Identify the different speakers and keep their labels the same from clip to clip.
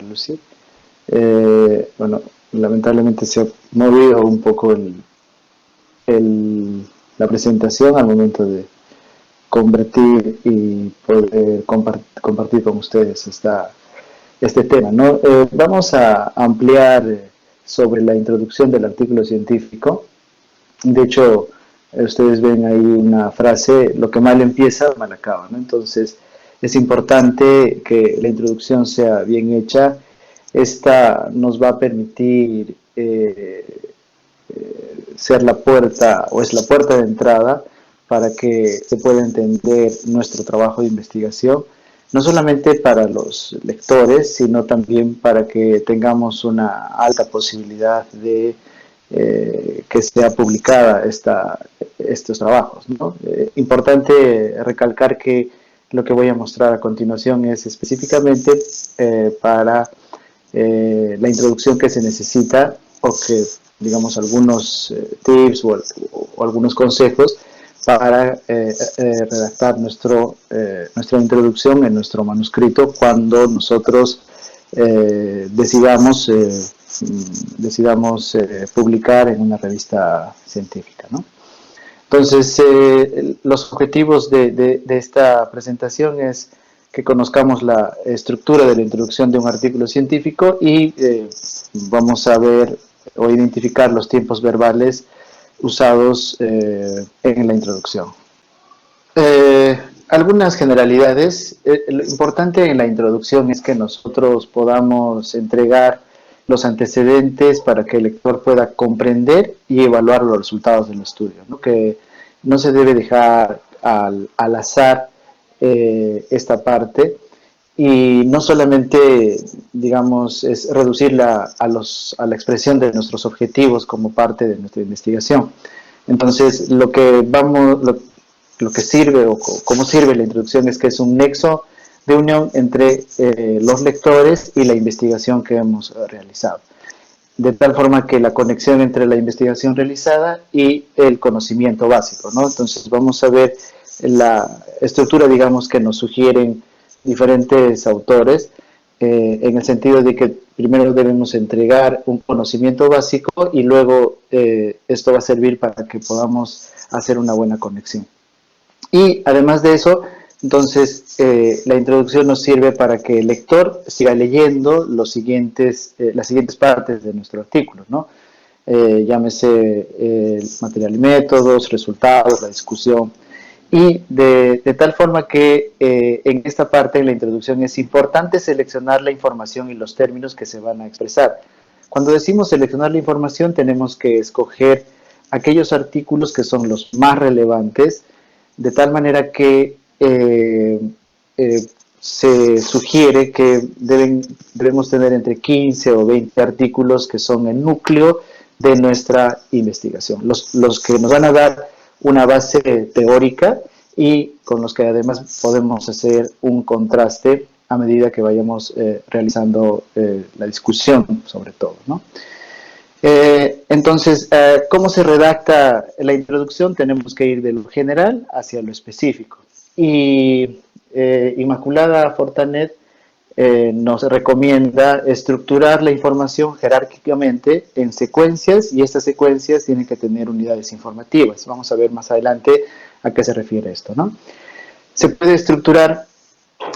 Speaker 1: Lucy. Bueno, lamentablemente se ha movido un poco la presentación al momento de convertir y poder compartir con ustedes este tema, ¿no? Vamos a ampliar sobre la introducción del artículo científico. De hecho, ustedes ven ahí una frase: lo que mal empieza, mal acaba, ¿no? Entonces, es importante que la introducción sea bien hecha. Esta nos va a permitir ser la puerta, o es la puerta de entrada para que se pueda entender nuestro trabajo de investigación, no solamente para los lectores, sino también para que tengamos una alta posibilidad de que sea publicada estos trabajos, ¿no? Importante recalcar que lo que voy a mostrar a continuación es específicamente para la introducción que se necesita, o que, digamos, algunos tips o algunos consejos para redactar nuestra introducción en nuestro manuscrito cuando nosotros decidamos publicar en una revista científica, ¿no? Entonces, los objetivos de esta presentación es que conozcamos la estructura de la introducción de un artículo científico y vamos a ver o identificar los tiempos verbales usados en la introducción. Algunas generalidades. Lo importante en la introducción es que nosotros podamos entregar los antecedentes para que el lector pueda comprender y evaluar los resultados del estudio, ¿no? Que no se debe dejar al azar esta parte, y no solamente, digamos, es reducirla a la expresión de nuestros objetivos como parte de nuestra investigación. Entonces, lo que sirve, o cómo sirve la introducción, es que es un nexo de unión entre los lectores y la investigación que hemos realizado, de tal forma que la conexión entre la investigación realizada y el conocimiento básico, ¿no? Entonces vamos a ver la estructura, digamos, que nos sugieren diferentes autores, en el sentido de que primero debemos entregar un conocimiento básico y luego esto va a servir para que podamos hacer una buena conexión. Y además de eso, entonces, la introducción nos sirve para que el lector siga leyendo las siguientes partes de nuestro artículo, ¿no? Llámese material y métodos, resultados, la discusión. Y de tal forma que en esta parte, en la introducción, es importante seleccionar la información y los términos que se van a expresar. Cuando decimos seleccionar la información, tenemos que escoger aquellos artículos que son los más relevantes, de tal manera que se sugiere que debemos tener entre 15 o 20 artículos que son el núcleo de nuestra investigación, los que nos van a dar una base teórica y con los que además podemos hacer un contraste a medida que vayamos realizando la discusión, sobre todo, ¿no? Entonces, ¿cómo se redacta la introducción? Tenemos que ir de lo general hacia lo específico. Y Inmaculada Fortanet nos recomienda estructurar la información jerárquicamente en secuencias, y estas secuencias tienen que tener unidades informativas. Vamos a ver más adelante a qué se refiere esto, ¿no? Se puede estructurar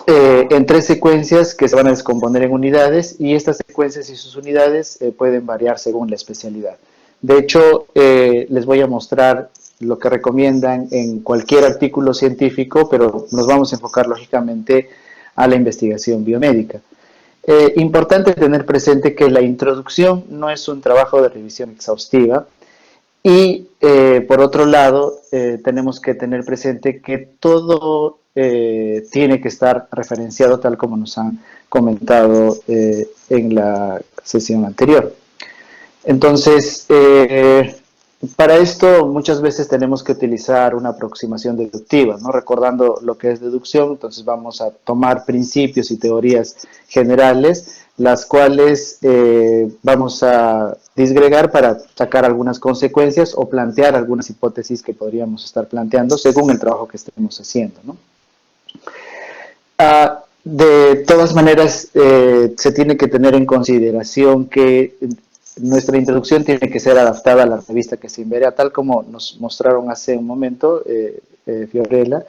Speaker 1: en 3 secuencias que se van a descomponer en unidades, y estas secuencias y sus unidades pueden variar según la especialidad. De hecho, les voy a mostrar lo que recomiendan en cualquier artículo científico, pero nos vamos a enfocar lógicamente a la investigación biomédica. Importante tener presente que la introducción no es un trabajo de revisión exhaustiva, y por otro lado tenemos que tener presente que todo tiene que estar referenciado tal como nos han comentado en la sesión anterior. Entonces, para esto muchas veces tenemos que utilizar una aproximación deductiva, ¿no? Recordando lo que es deducción, entonces vamos a tomar principios y teorías generales, las cuales vamos a disgregar para sacar algunas consecuencias o plantear algunas hipótesis que podríamos estar planteando según el trabajo que estemos haciendo, ¿no? De todas maneras, se tiene que tener en consideración que nuestra introducción tiene que ser adaptada a la revista que se enviará, tal como nos mostraron hace un momento, Fiorella,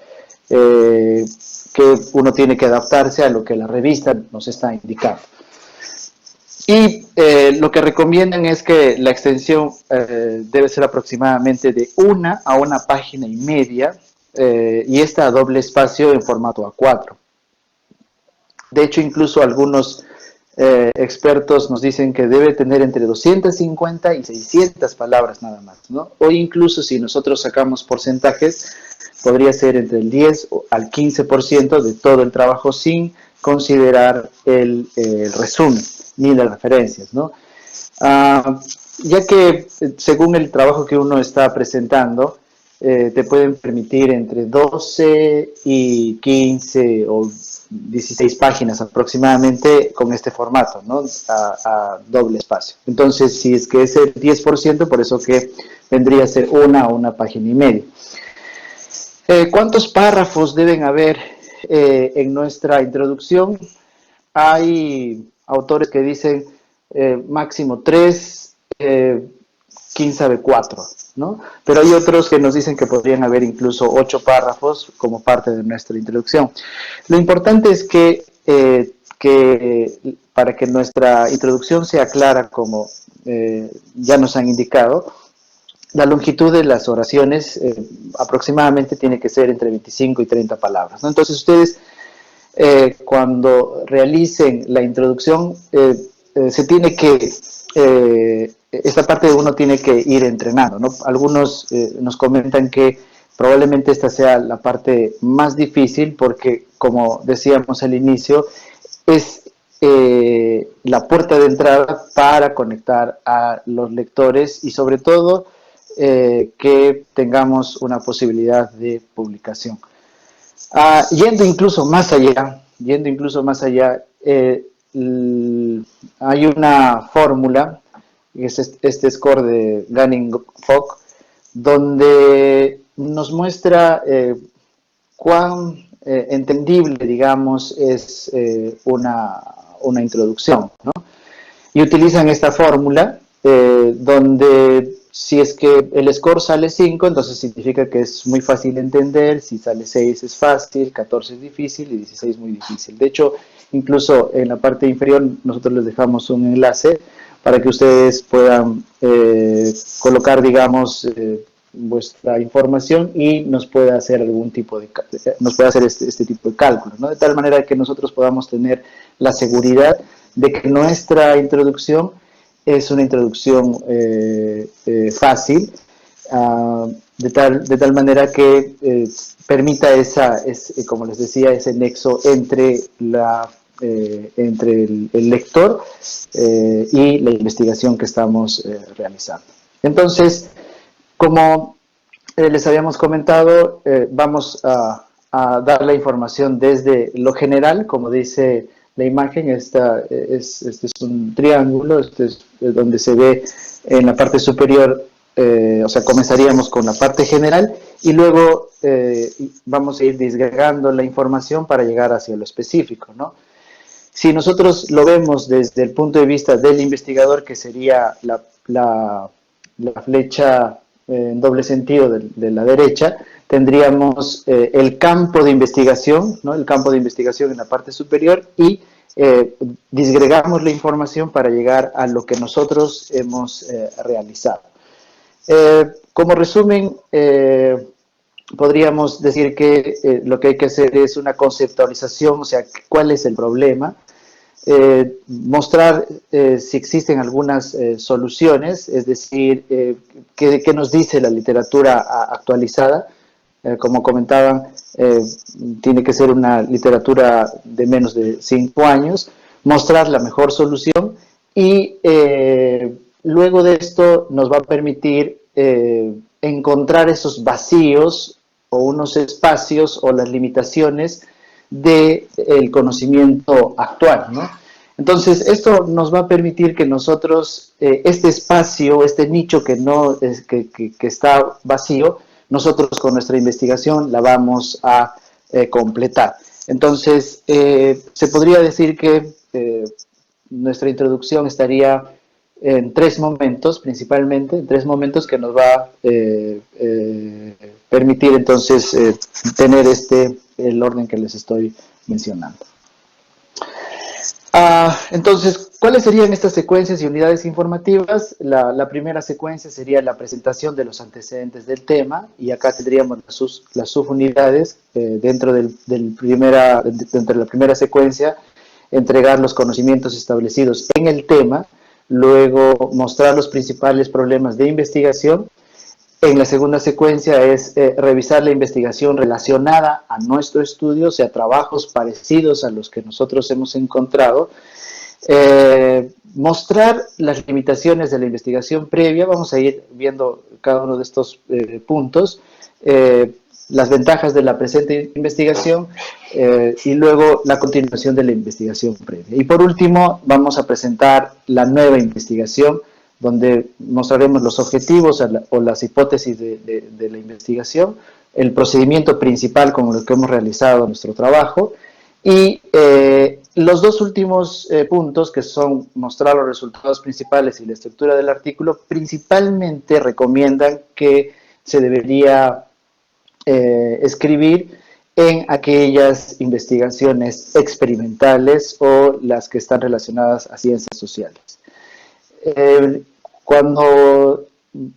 Speaker 1: eh, que uno tiene que adaptarse a lo que la revista nos está indicando. Y lo que recomiendan es que la extensión debe ser aproximadamente de 1 a 1,5 páginas, y esta a doble espacio en formato A4. De hecho, incluso algunos expertos nos dicen que debe tener entre 250 y 600 palabras nada más, ¿no? O incluso si nosotros sacamos porcentajes, podría ser entre el 10 al 15% de todo el trabajo sin considerar el resumen ni las referencias, ¿no? Ah, ya que según el trabajo que uno está presentando, te pueden permitir entre 12 y 15 o 16 páginas aproximadamente con este formato, ¿no? A doble espacio. Entonces, si es que es el 10%, por eso que vendría a ser 1 a 1,5 páginas. ¿Cuántos párrafos deben haber en nuestra introducción? Hay autores que dicen máximo 3, quién sabe 4, ¿no? Pero hay otros que nos dicen que podrían haber incluso 8 párrafos como parte de nuestra introducción. Lo importante es que para que nuestra introducción sea clara, como ya nos han indicado, la longitud de las oraciones aproximadamente tiene que ser entre 25 y 30 palabras, ¿no? Entonces ustedes cuando realicen la introducción, se tiene que, esta parte de uno tiene que ir entrenando, ¿no? Algunos nos comentan que probablemente esta sea la parte más difícil porque, como decíamos al inicio, es la puerta de entrada para conectar a los lectores y sobre todo que tengamos una posibilidad de publicación. Yendo incluso más allá, hay una fórmula, es este score de Gunning-Fock, donde nos muestra cuán entendible, digamos, es una introducción, ¿no? Y utilizan esta fórmula donde si es que el score sale 5, entonces significa que es muy fácil de entender, si sale 6 es fácil, 14 es difícil y 16 muy difícil. De hecho, incluso en la parte inferior nosotros les dejamos un enlace para que ustedes puedan colocar, digamos, vuestra información y nos pueda hacer este tipo de cálculo, ¿no? De tal manera que nosotros podamos tener la seguridad de que nuestra introducción es una introducción fácil, de tal manera que permita como les decía, ese nexo entre el lector y la investigación que estamos realizando. Entonces, como les habíamos comentado, vamos a dar la información desde lo general, como dice la imagen. Este es un triángulo, este es donde se ve en la parte superior, o sea, comenzaríamos con la parte general y luego vamos a ir disgregando la información para llegar hacia lo específico, ¿no? Si nosotros lo vemos desde el punto de vista del investigador, que sería la flecha en doble sentido de la derecha, tendríamos el campo de investigación, ¿no? El campo de investigación en la parte superior y disgregamos la información para llegar a lo que nosotros hemos realizado. Como resumen, podríamos decir que lo que hay que hacer es una conceptualización, o sea, cuál es el problema, mostrar si existen algunas soluciones, es decir, qué nos dice la literatura actualizada. Como comentaban, tiene que ser una literatura de menos de 5 años, mostrar la mejor solución y luego de esto nos va a permitir encontrar esos vacíos o unos espacios o las limitaciones del conocimiento actual, ¿no? Entonces, esto nos va a permitir que nosotros, este espacio, este nicho que está vacío, nosotros con nuestra investigación la vamos a completar. Entonces, se podría decir que nuestra introducción estaría en tres momentos, principalmente, en tres momentos que nos va a permitir entonces tener el orden que les estoy mencionando. Entonces, ¿cuáles serían estas secuencias y unidades informativas? La primera secuencia sería la presentación de los antecedentes del tema, y acá tendríamos las subunidades dentro de la primera secuencia, entregar los conocimientos establecidos en el tema, luego mostrar los principales problemas de investigación. En la segunda secuencia es revisar la investigación relacionada a nuestro estudio, o sea, trabajos parecidos a los que nosotros hemos encontrado. Mostrar las limitaciones de la investigación previa, vamos a ir viendo cada uno de estos puntos, las ventajas de la presente investigación y luego la continuación de la investigación previa. Y por último, vamos a presentar la nueva investigación, donde mostraremos los objetivos o las hipótesis de la investigación, el procedimiento principal con el que hemos realizado nuestro trabajo, y los dos últimos puntos, que son mostrar los resultados principales y la estructura del artículo, principalmente recomiendan que se debería escribir en aquellas investigaciones experimentales o las que están relacionadas a ciencias sociales. Cuando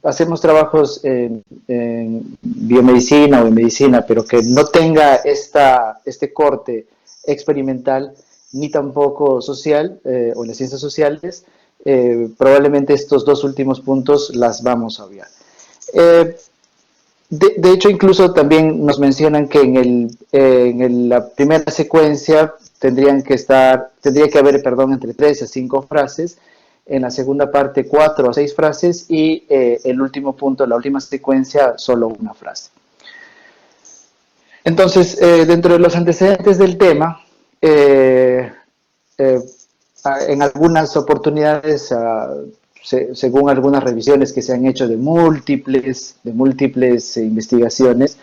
Speaker 1: hacemos trabajos en biomedicina o en medicina, pero que no tenga este corte experimental, ni tampoco social o en las ciencias sociales, probablemente estos dos últimos puntos las vamos a obviar. De hecho, incluso también nos mencionan que en la primera secuencia tendría que haber, entre 3 a 5 frases, en la segunda parte 4 a 6 frases, y el último punto, la última secuencia, solo una frase. Entonces, dentro de los antecedentes del tema, en algunas oportunidades, según algunas revisiones que se han hecho de múltiples investigaciones,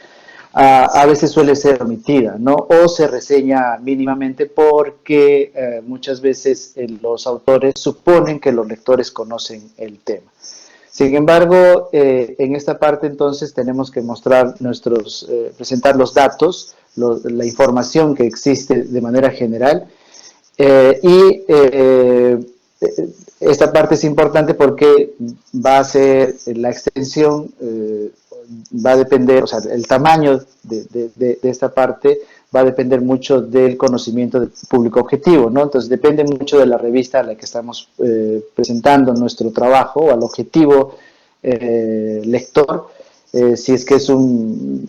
Speaker 1: a veces suele ser omitida, ¿no? O se reseña mínimamente porque muchas veces los autores suponen que los lectores conocen el tema. Sin embargo, en esta parte entonces tenemos que presentar los datos, la información que existe de manera general, esta parte es importante porque va a ser la extensión, va a depender, o sea, el tamaño de esta parte va a depender mucho del conocimiento del público objetivo, ¿no? Entonces depende mucho de la revista a la que estamos presentando nuestro trabajo, o al objetivo lector, si es que son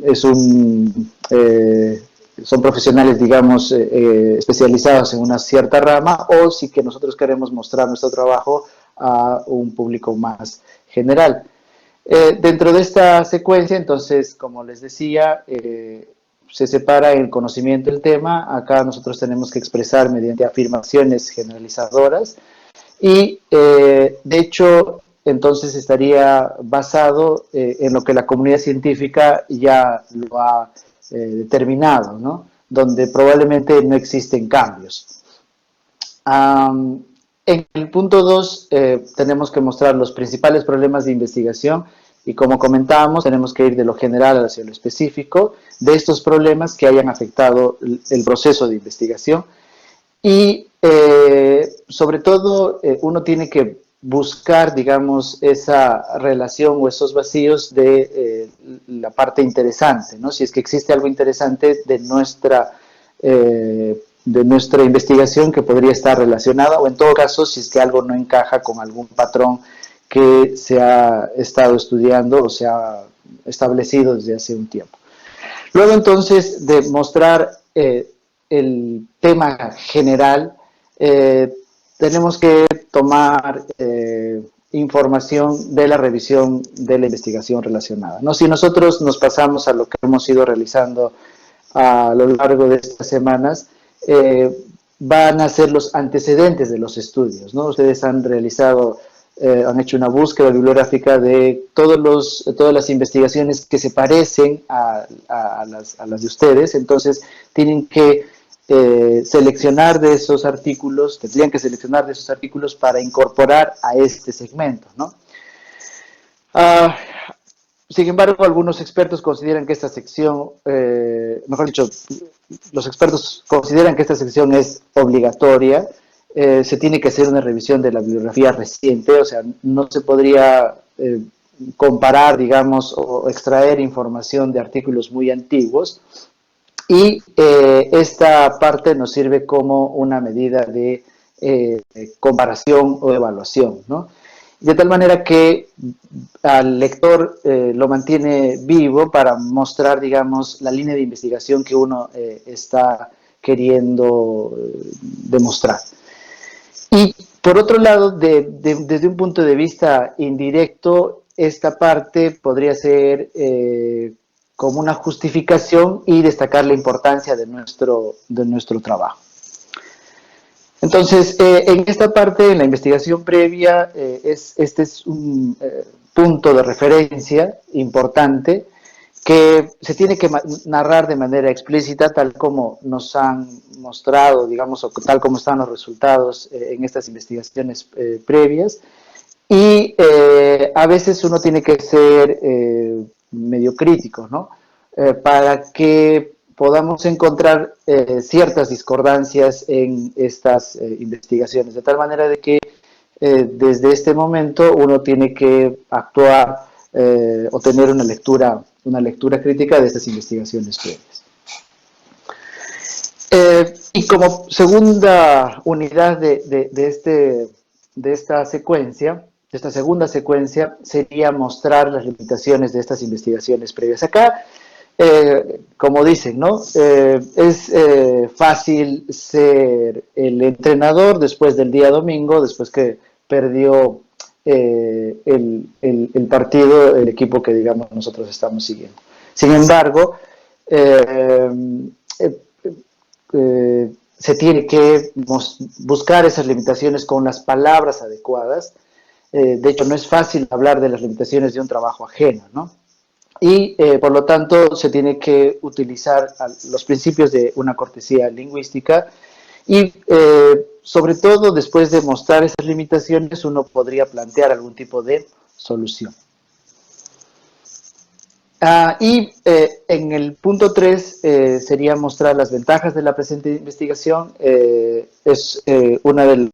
Speaker 1: profesionales, digamos, especializados en una cierta rama, o si que nosotros queremos mostrar nuestro trabajo a un público más general. Dentro de esta secuencia, entonces, como les decía, se separa el conocimiento del tema. Acá nosotros tenemos que expresar mediante afirmaciones generalizadoras, y de hecho, entonces estaría basado en lo que la comunidad científica ya lo ha determinado, ¿no? Donde probablemente no existen cambios. En el punto 2 tenemos que mostrar los principales problemas de investigación, y como comentábamos, tenemos que ir de lo general hacia lo específico de estos problemas que hayan afectado el proceso de investigación. Y sobre todo uno tiene que buscar, digamos, esa relación o esos vacíos de la parte interesante, ¿no? Si es que existe algo interesante de nuestra investigación que podría estar relacionada, o en todo caso, si es que algo no encaja con algún patrón que se ha estado estudiando o se ha establecido desde hace un tiempo. Luego, entonces, de mostrar el tema general, tenemos que tomar información de la revisión de la investigación relacionada, ¿no? Si nosotros nos pasamos a lo que hemos ido realizando a lo largo de estas semanas, van a ser los antecedentes de los estudios, ¿no? Ustedes han hecho una búsqueda bibliográfica de todas las investigaciones que se parecen a las de ustedes. Entonces tienen que seleccionar de esos artículos, tendrían que seleccionar de esos artículos para incorporar a este segmento, ¿no? Uh, Sin embargo, algunos expertos consideran que esta sección, mejor dicho, los expertos consideran que esta sección es obligatoria. Se tiene que hacer una revisión de la bibliografía reciente, o sea, no se podría comparar, digamos, o extraer información de artículos muy antiguos. Y esta parte nos sirve como una medida de comparación o evaluación, ¿no? De tal manera que al lector lo mantiene vivo para mostrar, digamos, la línea de investigación que uno está queriendo demostrar. Y por otro lado, desde un punto de vista indirecto, esta parte podría ser como una justificación y destacar la importancia de nuestro trabajo. Entonces, en esta parte, en la investigación previa, este es un punto de referencia importante que se tiene que narrar de manera explícita, tal como nos han mostrado, digamos, o tal como están los resultados en estas investigaciones previas. Y a veces uno tiene que ser medio crítico, ¿no? Para que podamos encontrar ciertas discordancias en estas investigaciones, de tal manera de que desde este momento uno tiene que actuar o tener una lectura crítica de estas investigaciones previas. Y como segunda unidad de esta secuencia, de esta segunda secuencia, sería mostrar las limitaciones de estas investigaciones previas. Acá, como dicen, ¿no? Es fácil ser el entrenador después del día domingo, después que perdió el partido, el equipo que, digamos, nosotros estamos siguiendo. Sin embargo, se tiene que buscar esas limitaciones con las palabras adecuadas. De hecho, no es fácil hablar de las limitaciones de un trabajo ajeno, ¿no? Y por lo tanto se tiene que utilizar los principios de una cortesía lingüística y sobre todo después de mostrar esas limitaciones uno podría plantear algún tipo de solución. Y en el punto 3 sería mostrar las ventajas de la presente investigación. Es una de las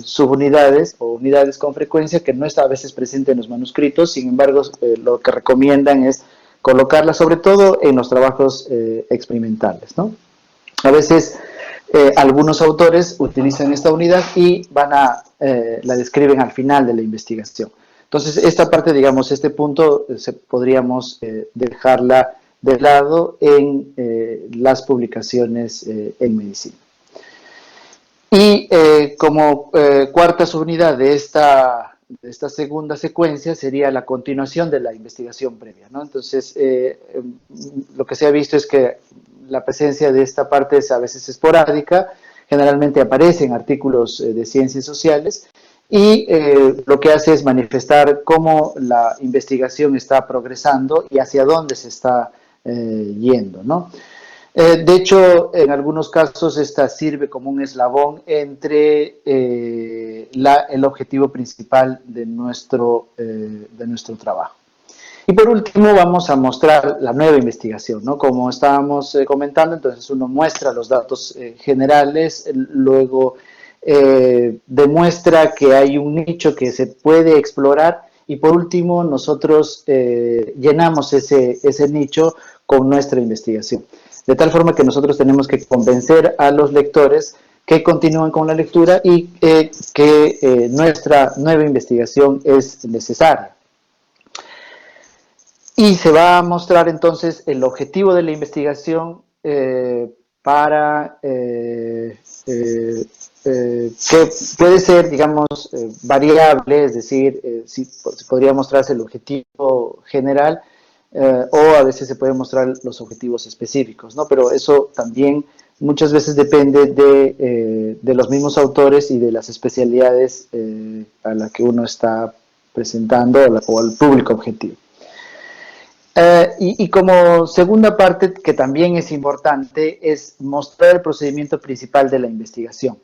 Speaker 1: subunidades o unidades con frecuencia que no está a veces presente en los manuscritos, sin embargo lo que recomiendan es colocarla sobre todo en los trabajos experimentales, ¿no? A veces algunos autores utilizan esta unidad y la describen al final de la investigación. Entonces, esta parte, digamos, este punto, podríamos dejarla de lado en las publicaciones en medicina. Y como cuarta subunidad de esta segunda secuencia sería la continuación de la investigación previa, ¿no? Entonces, lo que se ha visto es que la presencia de esta parte es a veces esporádica, generalmente aparecen artículos de ciencias sociales, y lo que hace es manifestar cómo la investigación está progresando y hacia dónde se está yendo, ¿no? De hecho, en algunos casos esta sirve como un eslabón entre el objetivo principal de nuestro trabajo. Y por último vamos a mostrar la nueva investigación, ¿no? Como estábamos comentando, entonces uno muestra los datos generales, luego demuestra que hay un nicho que se puede explorar y por último nosotros llenamos ese nicho con nuestra investigación. De tal forma que nosotros tenemos que convencer a los lectores que continúen con la lectura y que nuestra nueva investigación es necesaria. Y se va a mostrar entonces el objetivo de la investigación que puede ser, digamos, variable, es decir, si podría mostrarse el objetivo general o a veces se pueden mostrar los objetivos específicos, ¿no? Pero eso también muchas veces depende de los mismos autores y de las especialidades a las que uno está presentando o al público objetivo. Y como segunda parte, que también es importante, es mostrar el procedimiento principal de la investigación.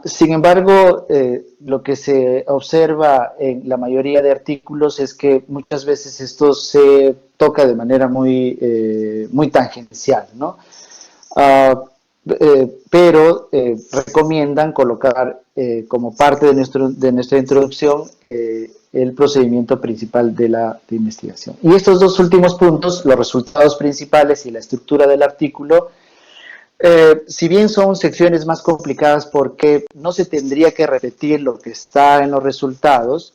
Speaker 1: Sin embargo, lo que se observa en la mayoría de artículos es que muchas veces esto se toca de manera muy tangencial, ¿no? Uh, pero recomiendan colocar como parte de nuestra introducción el procedimiento principal de la investigación. Y estos dos últimos puntos, los resultados principales y la estructura del artículo, si bien son secciones más complicadas porque no se tendría que repetir lo que está en los resultados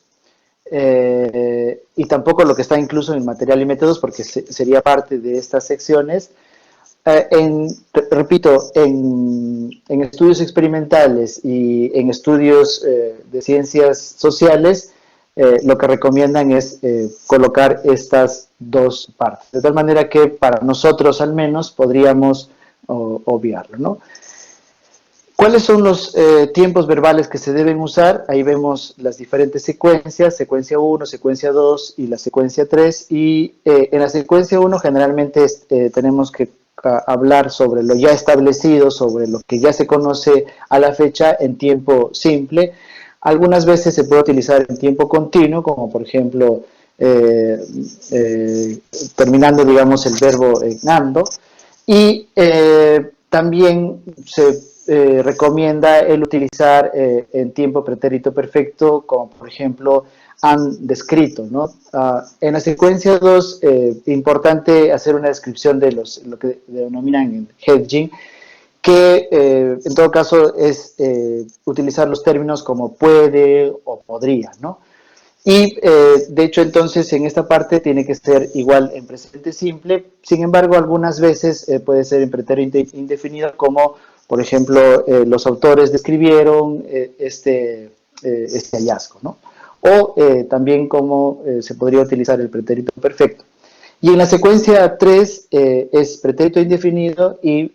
Speaker 1: y tampoco lo que está incluso en material y métodos porque sería parte de estas secciones, repito, en estudios experimentales y en estudios de ciencias sociales, lo que recomiendan es colocar estas dos partes. De tal manera que para nosotros al menos podríamos obviarlo, ¿no? ¿Cuáles son los tiempos verbales que se deben usar? Ahí vemos las diferentes secuencias, secuencia 1, secuencia 2 y la secuencia 3. Y en la secuencia 1 generalmente tenemos que hablar sobre lo ya establecido, sobre lo que ya se conoce a la fecha en tiempo simple. Algunas veces se puede utilizar en tiempo continuo, como por ejemplo terminando, digamos, el verbo ando. Y también se recomienda el utilizar en tiempo pretérito perfecto, como por ejemplo han descrito, ¿no? En la secuencia 2, importante hacer una descripción de lo que denominan hedging, que en todo caso es utilizar los términos como puede o podría, ¿no? Y de hecho entonces en esta parte tiene que ser igual en presente simple, sin embargo algunas veces puede ser en pretérito indefinido, como por ejemplo los autores describieron este hallazgo, ¿no? O también como se podría utilizar el pretérito perfecto. Y en la secuencia 3 es pretérito indefinido y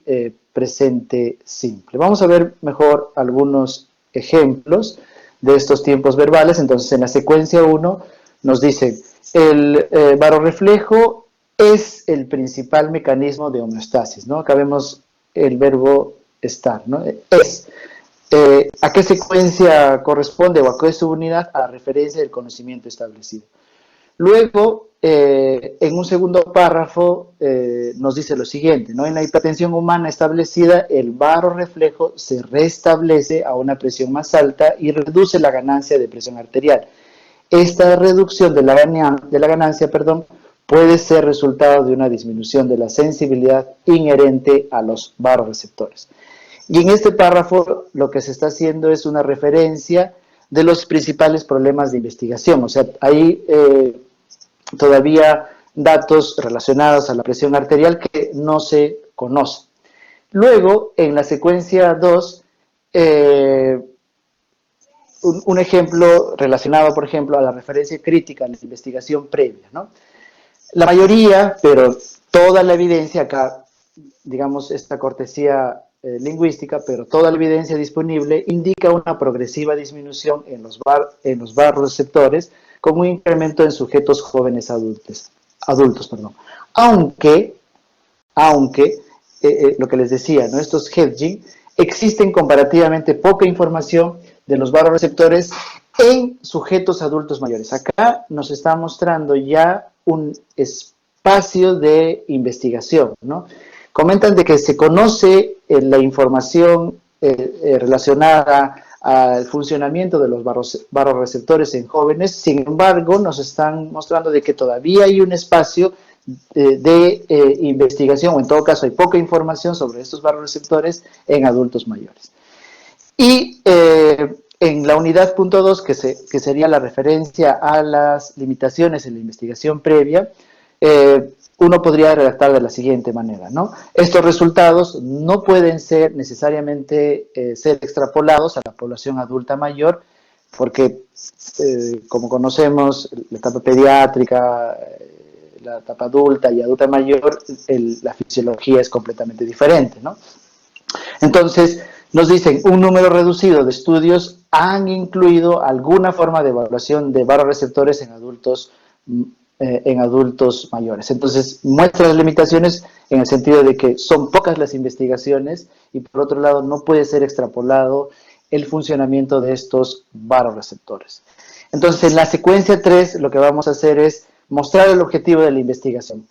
Speaker 1: presente simple. Vamos a ver mejor algunos ejemplos de estos tiempos verbales. Entonces, en la secuencia 1 nos dice, el barorreflejo es el principal mecanismo de homeostasis, ¿no? Acá vemos el verbo estar, ¿no? Es. ¿A qué secuencia corresponde o a qué subunidad? A la referencia del conocimiento establecido. Luego, en un segundo párrafo, nos dice lo siguiente, ¿no? En la hipertensión humana establecida, el barorreflejo se restablece a una presión más alta y reduce la ganancia de presión arterial. Esta reducción de la ganancia, puede ser resultado de una disminución de la sensibilidad inherente a los barorreceptores. Y en este párrafo lo que se está haciendo es una referencia de los principales problemas de investigación. O sea, ahí todavía datos relacionados a la presión arterial que no se conocen. Luego, en la secuencia 2, un ejemplo relacionado, por ejemplo, a la referencia crítica, a la investigación previa, ¿no? La mayoría, pero toda la evidencia, acá, digamos, esta cortesía lingüística, pero toda la evidencia disponible indica una progresiva disminución en los barorreceptores con un incremento en sujetos jóvenes adultos. Aunque lo que les decía, ¿no? Estos hedging, existen comparativamente poca información de los barorreceptores en sujetos adultos mayores. Acá nos está mostrando ya un espacio de investigación, ¿no? Comentan de que se conoce la información relacionada al funcionamiento de los barorreceptores en jóvenes, sin embargo, nos están mostrando de que todavía hay un espacio de investigación, o en todo caso hay poca información sobre estos barorreceptores en adultos mayores. Y en la unidad punto 2, que sería la referencia a las limitaciones en la investigación previa, uno podría redactar de la siguiente manera, ¿no? Estos resultados no pueden ser necesariamente ser extrapolados a la población adulta mayor, porque como conocemos, la etapa pediátrica, la etapa adulta y adulta mayor, la fisiología es completamente diferente, ¿no? Entonces, nos dicen, un número reducido de estudios han incluido alguna forma de evaluación de barorreceptores en adultos en adultos mayores. Entonces, muestra las limitaciones en el sentido de que son pocas las investigaciones y por otro lado no puede ser extrapolado el funcionamiento de estos varoreceptores. Entonces, en la secuencia 3 lo que vamos a hacer es mostrar el objetivo de la investigación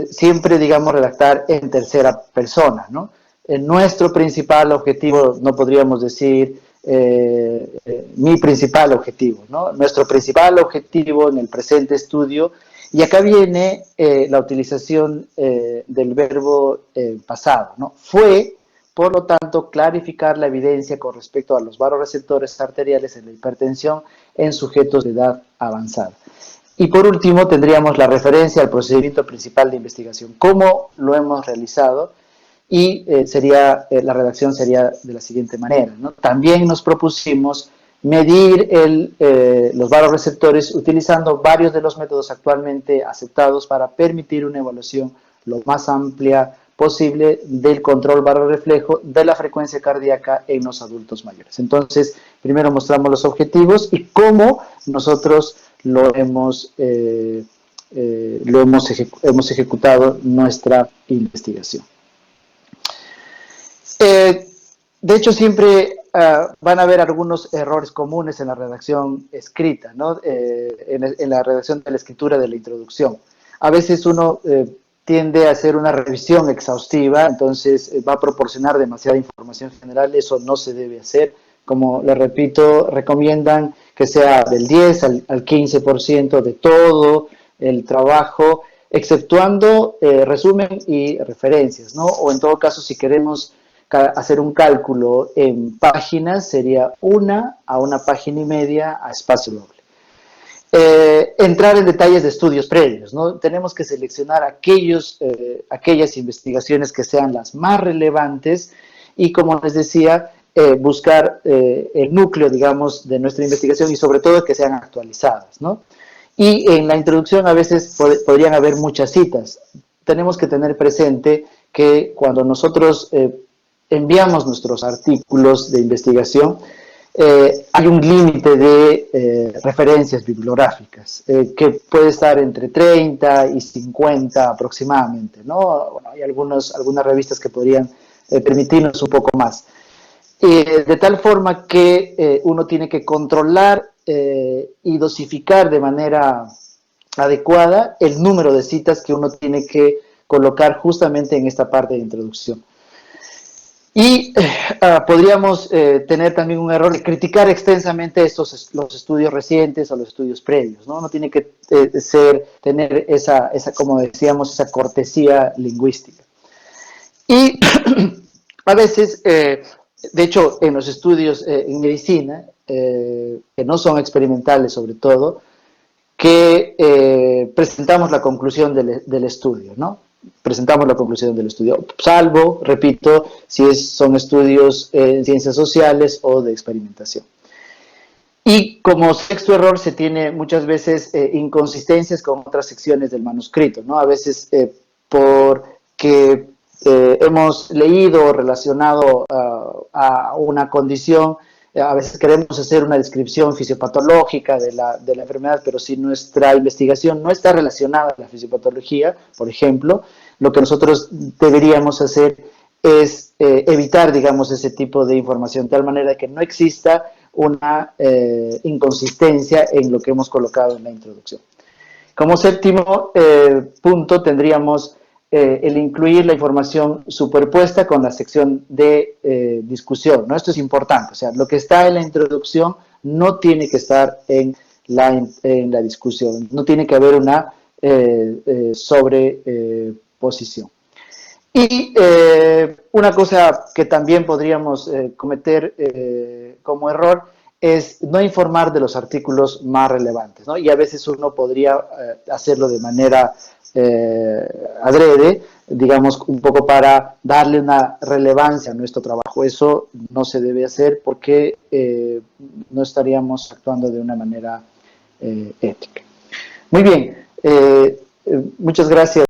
Speaker 1: siempre, digamos, redactar en tercera persona, ¿no? Nuestro principal objetivo, no podríamos decir mi principal objetivo, ¿no? Nuestro principal objetivo en el presente estudio, y acá viene la utilización del verbo pasado, ¿no? Fue, por lo tanto, clarificar la evidencia con respecto a los varoreceptores arteriales en la hipertensión en sujetos de edad avanzada. Y por último, tendríamos la referencia al procedimiento principal de investigación, cómo lo hemos realizado, y la redacción sería de la siguiente manera, ¿no? También nos propusimos medir los varoreceptores utilizando varios de los métodos actualmente aceptados para permitir una evaluación lo más amplia posible del control baroreflejo de la frecuencia cardíaca en los adultos mayores. Entonces, primero mostramos los objetivos y cómo nosotros hemos ejecutado nuestra investigación. De hecho, siempre van a haber algunos errores comunes en la redacción escrita, ¿no? En la redacción de la escritura de la introducción. A veces uno tiende a hacer una revisión exhaustiva, entonces va a proporcionar demasiada información general, eso no se debe hacer. Como les repito, recomiendan que sea del 10 al 15% de todo el trabajo, exceptuando resumen y referencias, ¿no? O en todo caso, si queremos hacer un cálculo en páginas, sería 1 a 1,5 páginas a espacio doble. Entrar en detalles de estudios previos, ¿no? Tenemos que seleccionar aquellas investigaciones que sean las más relevantes y, como les decía, buscar el núcleo, digamos, de nuestra investigación y sobre todo que sean actualizadas, ¿no? Y en la introducción a veces podrían haber muchas citas. Tenemos que tener presente que cuando nosotros enviamos nuestros artículos de investigación, hay un límite de referencias bibliográficas que puede estar entre 30 y 50 aproximadamente, ¿no? Bueno, hay algunas revistas que podrían permitirnos un poco más. De tal forma que uno tiene que controlar y dosificar de manera adecuada el número de citas que uno tiene que colocar justamente en esta parte de introducción. Y podríamos tener también un error de criticar extensamente los estudios recientes o los estudios previos, ¿no? No tiene que tener esa, como decíamos, esa cortesía lingüística. Y a veces, de hecho, en los estudios en medicina, que no son experimentales sobre todo, que presentamos la conclusión del estudio, ¿no? Presentamos la conclusión del estudio, salvo, repito, si son estudios en ciencias sociales o de experimentación. Y como sexto error se tiene muchas veces inconsistencias con otras secciones del manuscrito, ¿no? A veces porque hemos leído o relacionado a una condición, a veces queremos hacer una descripción fisiopatológica de la enfermedad, pero si nuestra investigación no está relacionada a la fisiopatología, por ejemplo, lo que nosotros deberíamos hacer es evitar, digamos, ese tipo de información, de tal manera que no exista una inconsistencia en lo que hemos colocado en la introducción. Como séptimo punto tendríamos el incluir la información superpuesta con la sección de discusión, ¿no? Esto es importante, o sea, lo que está en la introducción no tiene que estar en la discusión, no tiene que haber una sobreposición. Y una cosa que también podríamos cometer como error es no informar de los artículos más relevantes, ¿no? Y a veces uno podría hacerlo de manera adrede, digamos, un poco para darle una relevancia a nuestro trabajo. Eso no se debe hacer porque no estaríamos actuando de una manera ética. Muy bien, muchas gracias.